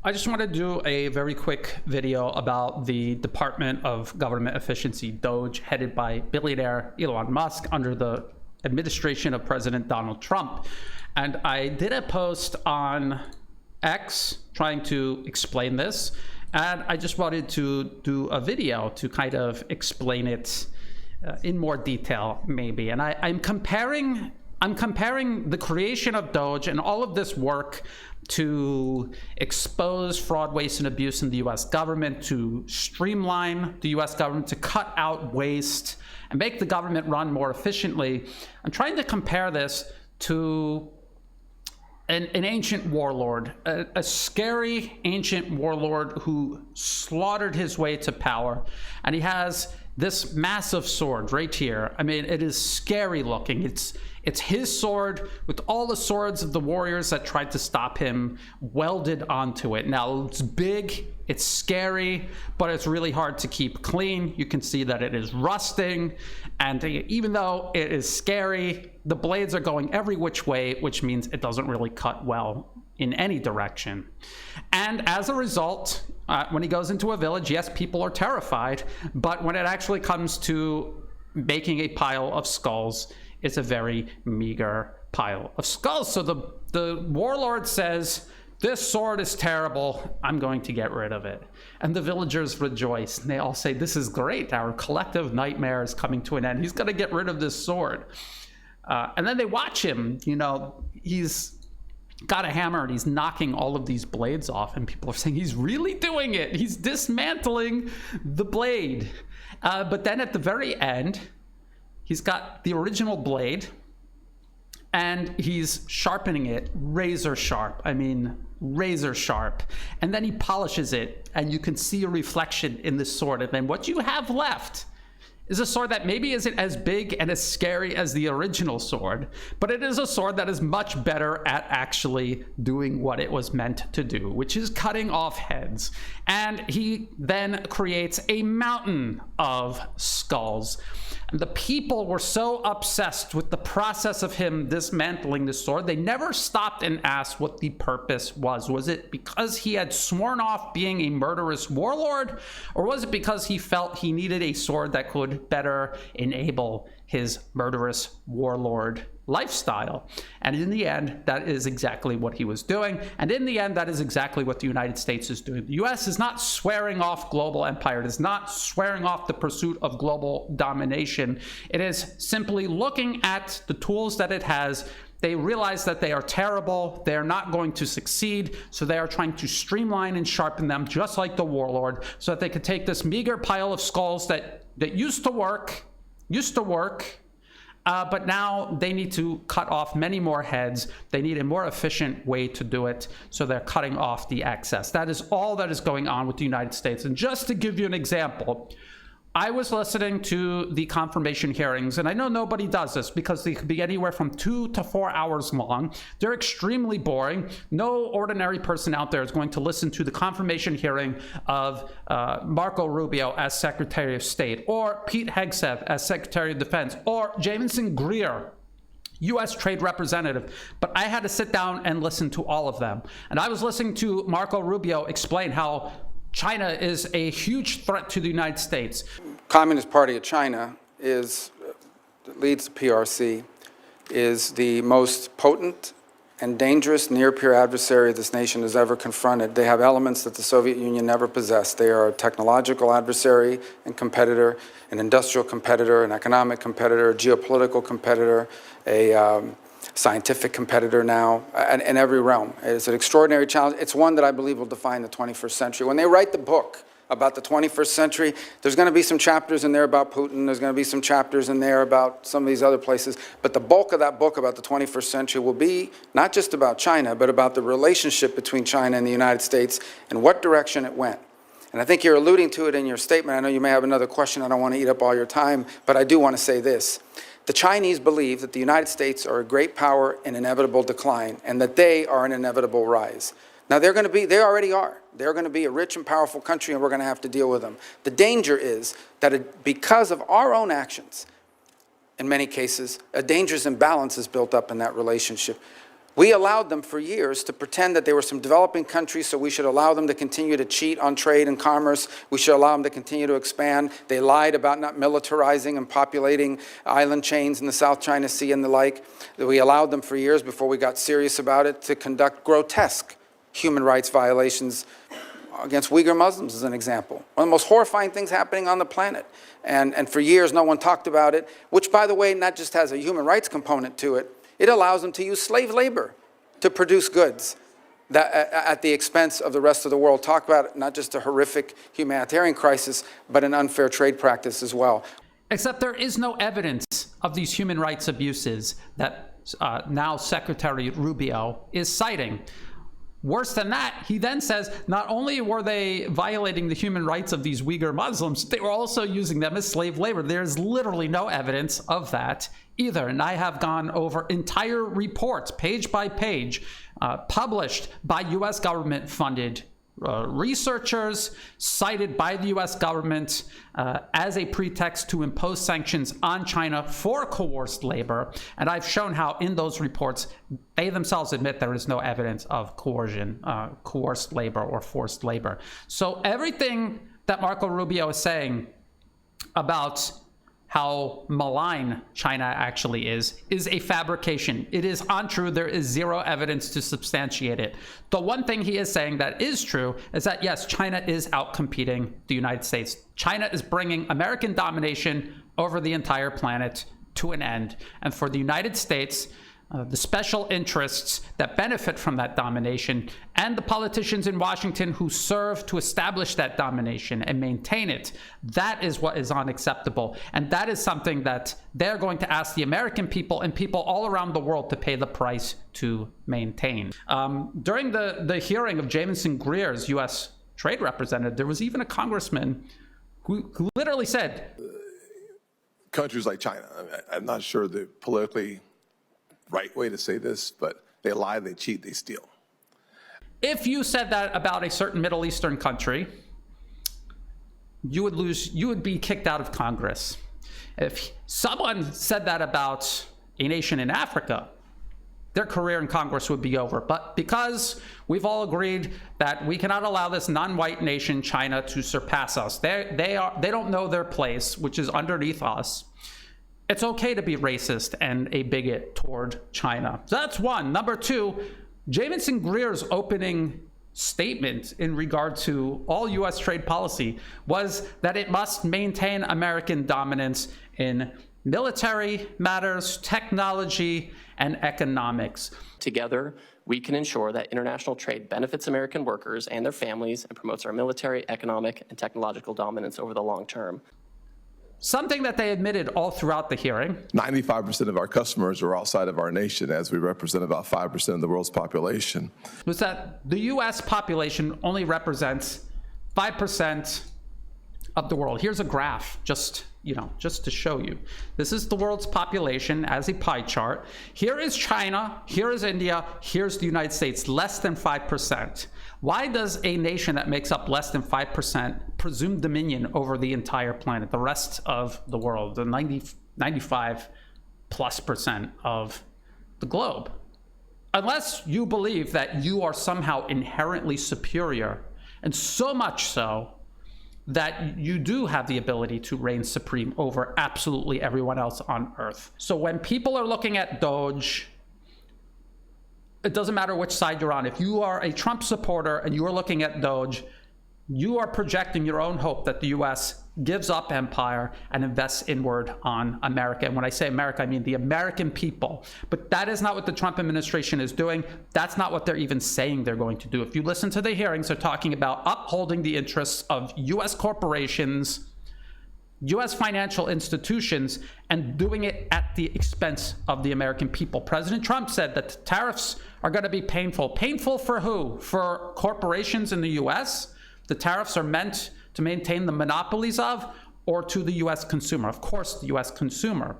I just want to do a very quick video about the Department of Government Efficiency, Doge, headed by billionaire Elon Musk under the administration of President Donald Trump. And I did a post on X trying to explain this, and I just wanted to do a video to kind of explain it in more detail, maybe. And I'm comparing the creation of Doge and all of this work to expose fraud, waste, and abuse in the US government, to streamline the US government, to cut out waste and make the government run more efficiently. I'm trying to compare this to an ancient warlord, a scary ancient warlord who slaughtered his way to power. And he has this massive sword right here. I mean, it is scary looking. It's his sword with all the swords of the warriors that tried to stop him welded onto it. Now, it's big, it's scary, but it's really hard to keep clean. You can see that it is rusting. And even though it is scary, the blades are going every which way, which means it doesn't really cut well in any direction. And as a result, when he goes into a village, yes, people are terrified, but when it actually comes to making a pile of skulls, it's a very meager pile of skulls. So the warlord says, "This sword is terrible, I'm going to get rid of it." And the villagers rejoice, and they all say, "This is great, our collective nightmare is coming to an end. He's gonna get rid of this sword." And then they watch him, you know, he's got a hammer and he's knocking all of these blades off, and people are saying he's really doing it. He's dismantling the blade. But then at the very end, he's got the original blade and he's sharpening it razor sharp. I mean, razor sharp. And then he polishes it and you can see a reflection in the sword. And then what you have left is a sword that maybe isn't as big and as scary as the original sword, but it is a sword that is much better at actually doing what it was meant to do, which is cutting off heads. And he then creates a mountain of skulls. And the people were so obsessed with the process of him dismantling the sword, they never stopped and asked what the purpose was. Was it because he had sworn off being a murderous warlord, or was it because he felt he needed a sword that could better enable his murderous warlord lifestyle? And in the end, that is exactly what he was doing. And in the end, that is exactly what the United States is doing. The US is not swearing off global empire. It is not swearing off the pursuit of global domination. It is simply looking at the tools that it has. They realize that they are terrible. They are not going to succeed. So they are trying to streamline and sharpen them, just like the warlord, so that they could take this meager pile of skulls that used to work, but now they need to cut off many more heads. They need a more efficient way to do it, so they're cutting off the excess. That is all that is going on with the United States. And just to give you an example, I was listening to the confirmation hearings, and I know nobody does this because they could be anywhere from 2 to 4 hours long. They're extremely boring. No ordinary person out there is going to listen to the confirmation hearing of Marco Rubio as Secretary of State, or Pete Hegseth as Secretary of Defense, or Jamieson Greer, U.S. Trade Representative. But I had to sit down and listen to all of them. And I was listening to Marco Rubio explain how China is a huge threat to the United States. Communist Party of China leads the PRC, is the most potent and dangerous near-peer adversary this nation has ever confronted. They have elements that the Soviet Union never possessed. They are a technological adversary and competitor, an industrial competitor, an economic competitor, a geopolitical competitor, a scientific competitor now, in every realm. It's an extraordinary challenge. It's one that I believe will define the 21st century. When they write the book about the 21st century, there's going to be some chapters in there about Putin, there's going to be some chapters in there about some of these other places, but the bulk of that book about the 21st century will be not just about China, but about the relationship between China and the United States and what direction it went. And I think you're alluding to it in your statement. I know you may have another question. I don't want to eat up all your time, but I do want to say this. The Chinese believe that the United States are a great power in inevitable decline and that they are an inevitable rise. Now, they already are. They're going to be a rich and powerful country, and we're going to have to deal with them. The danger is that because of our own actions, in many cases, a dangerous imbalance is built up in that relationship. We allowed them for years to pretend that they were some developing countries, so we should allow them to continue to cheat on trade and commerce. We should allow them to continue to expand. They lied about not militarizing and populating island chains in the South China Sea and the like. We allowed them for years before we got serious about it to conduct grotesque human rights violations against Uyghur Muslims, as an example. One of the most horrifying things happening on the planet. And for years, no one talked about it, which, by the way, not just has a human rights component to it, it allows them to use slave labor to produce goods that, at the expense of the rest of the world. Talk about not just a horrific humanitarian crisis, but an unfair trade practice as well. Except there is no evidence of these human rights abuses that now Secretary Rubio is citing. Worse than that, he then says not only were they violating the human rights of these Uyghur Muslims, they were also using them as slave labor. There's literally no evidence of that either. And I have gone over entire reports, page by page, published by U.S. government-funded researchers, cited by the U.S. government as a pretext to impose sanctions on China for coerced labor. And I've shown how in those reports, they themselves admit there is no evidence of coercion, coerced labor or forced labor. So everything that Marco Rubio is saying about how malign China actually is a fabrication. It is untrue. There is zero evidence to substantiate it. The one thing he is saying that is true is that, yes, China is outcompeting the United States. China is bringing American domination over the entire planet to an end. And for the United States, the special interests that benefit from that domination and the politicians in Washington who serve to establish that domination and maintain it, that is what is unacceptable. And that is something that they're going to ask the American people and people all around the world to pay the price to maintain. During the hearing of Jamieson Greer's U.S. trade representative, there was even a congressman who literally said, countries like China, I'm not sure the politically right way to say this, but they lie, they cheat, they steal. If you said that about a certain Middle Eastern country, you would be kicked out of Congress. If someone said that about a nation in Africa, their career in Congress would be over. But because we've all agreed that we cannot allow this non-white nation, China, to surpass us, they don't know their place, which is underneath us. It's okay to be racist and a bigot toward China. So that's one. Number two, Jamieson Greer's opening statement in regard to all U.S. trade policy was that it must maintain American dominance in military matters, technology, and economics. Together, we can ensure that international trade benefits American workers and their families and promotes our military, economic, and technological dominance over the long term. Something that they admitted all throughout the hearing. 95% of our customers are outside of our nation, as we represent about 5% of the world's population. Was that the U.S. population only represents 5% of the world. Here's a graph, just to show you. This is the world's population as a pie chart. Here is China, here is India, here's the United States, less than 5%. Why does a nation that makes up less than 5% presume dominion over the entire planet, the rest of the world, the 95+% of the globe? Unless you believe that you are somehow inherently superior, and so much so that you do have the ability to reign supreme over absolutely everyone else on Earth. So when people are looking at Doge, it doesn't matter which side you're on. If you are a Trump supporter and you are looking at Doge, you are projecting your own hope that the U.S. gives up empire and invests inward on America. And when I say America, I mean the American people. But that is not what the Trump administration is doing. That's not what they're even saying they're going to do. If you listen to the hearings, they're talking about upholding the interests of U.S. corporations, U.S. financial institutions, and doing it at the expense of the American people. President Trump said that the tariffs are going to be painful. Painful for who? For corporations in the U.S.? The tariffs are meant to maintain the monopolies of, or to the U.S. consumer? Of course, the U.S. consumer.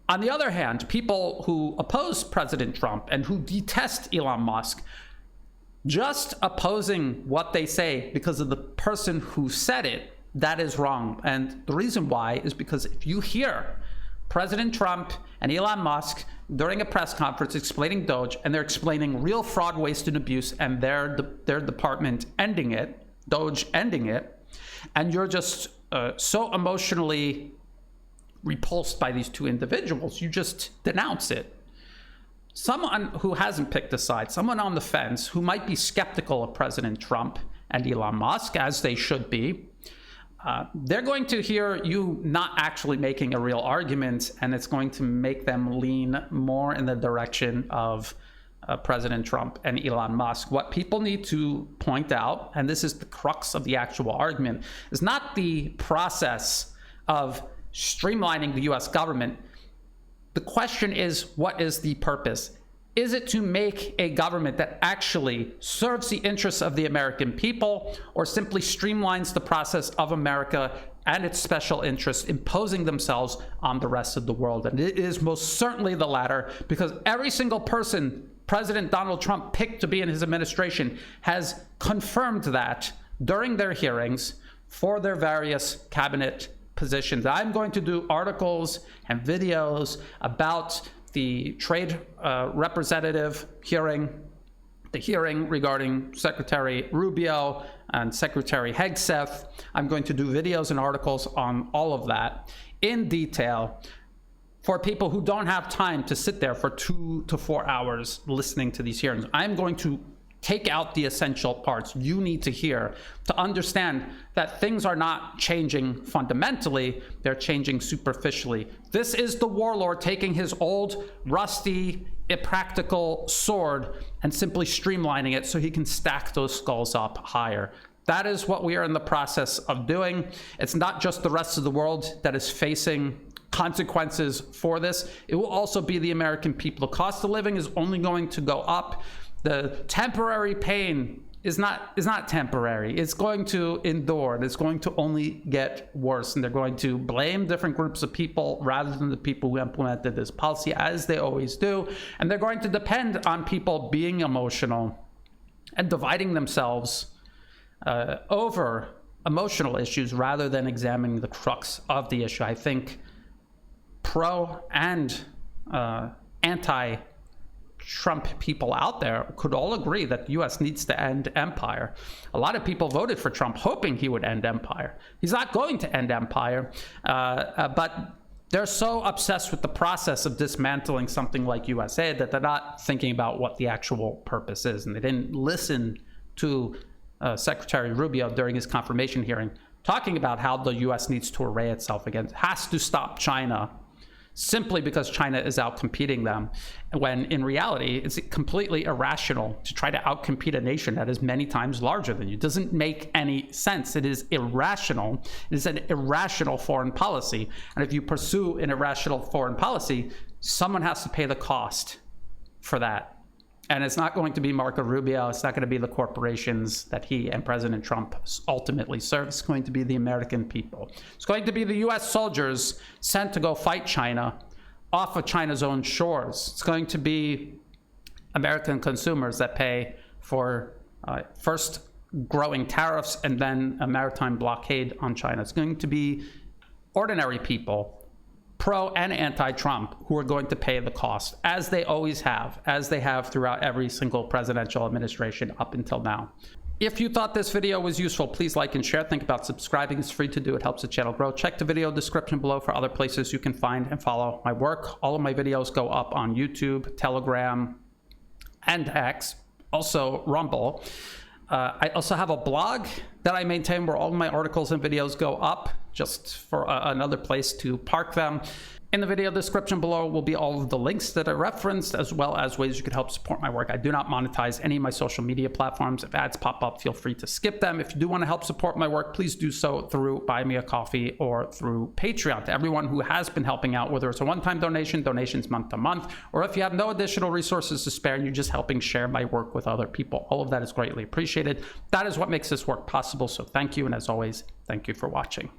On the other hand, people who oppose President Trump and who detest Elon Musk, just opposing what they say because of the person who said it, that is wrong. And the reason why is because if you hear President Trump and Elon Musk during a press conference explaining Doge, and they're explaining real fraud, waste, and abuse, and their department ending it, Doge ending it, and you're just so emotionally repulsed by these two individuals, you just denounce it. Someone who hasn't picked a side, someone on the fence who might be skeptical of President Trump and Elon Musk, as they should be, they're going to hear you not actually making a real argument, and it's going to make them lean more in the direction of President Trump and Elon Musk. What people need to point out, and this is the crux of the actual argument, is not the process of streamlining the US government. The question is, what is the purpose? Is it to make a government that actually serves the interests of the American people, or simply streamlines the process of America and its special interests, imposing themselves on the rest of the world? And it is most certainly the latter, because every single person President Donald Trump picked to be in his administration has confirmed that during their hearings for their various cabinet positions. I'm going to do articles and videos about the trade representative hearing, the hearing regarding Secretary Rubio and Secretary Hegseth. I'm going to do videos and articles on all of that in detail for people who don't have time to sit there for 2 to 4 hours listening to these hearings. I'm going to take out the essential parts you need to hear to understand that things are not changing fundamentally, they're changing superficially. This is the warlord taking his old, rusty, impractical sword and simply streamlining it so he can stack those skulls up higher. That is what we are in the process of doing. It's not just the rest of the world that is facing consequences for this. It will also be the American people. The cost of living is only going to go up. The temporary pain is not temporary. It's going to endure, and it's going to only get worse. And they're going to blame different groups of people rather than the people who implemented this policy, as they always do. And they're going to depend on people being emotional and dividing themselves over emotional issues rather than examining the crux of the issue. I think pro and anti-Trump people out there could all agree that the US needs to end empire. A lot of people voted for Trump hoping he would end empire. He's not going to end empire, but they're so obsessed with the process of dismantling something like USA that they're not thinking about what the actual purpose is. And they didn't listen to Secretary Rubio during his confirmation hearing, talking about how the US needs to array itself against, has to stop China, simply because China is out competing them, when in reality it's completely irrational to try to outcompete a nation that is many times larger than you. It doesn't make any sense. It is irrational. It is an irrational foreign policy. And if you pursue an irrational foreign policy, someone has to pay the cost for that. And it's not going to be Marco Rubio. It's not going to be the corporations that he and President Trump ultimately serve. It's going to be the American people. It's going to be the US soldiers sent to go fight China off of China's own shores. It's going to be American consumers that pay for first growing tariffs and then a maritime blockade on China. It's going to be ordinary people, pro and anti-Trump, who are going to pay the cost, as they always have, as they have throughout every single presidential administration up until now. If you thought this video was useful, please like and share. Think about subscribing. It's free to do. It helps the channel grow. Check the video description below for other places you can find and follow my work. All of my videos go up on YouTube, Telegram, and X, also Rumble. I also have a blog that I maintain where all of my articles and videos go up, just for another place to park them. In the video description below will be all of the links that I referenced, as well as ways you could help support my work. I do not monetize any of my social media platforms. If ads pop up, feel free to skip them. If you do want to help support my work, please do so through Buy Me a Coffee or through Patreon. To everyone who has been helping out, whether it's a one-time donation, donations month to month, or if you have no additional resources to spare and you're just helping share my work with other people, all of that is greatly appreciated. That is what makes this work possible. So thank you. And as always, thank you for watching.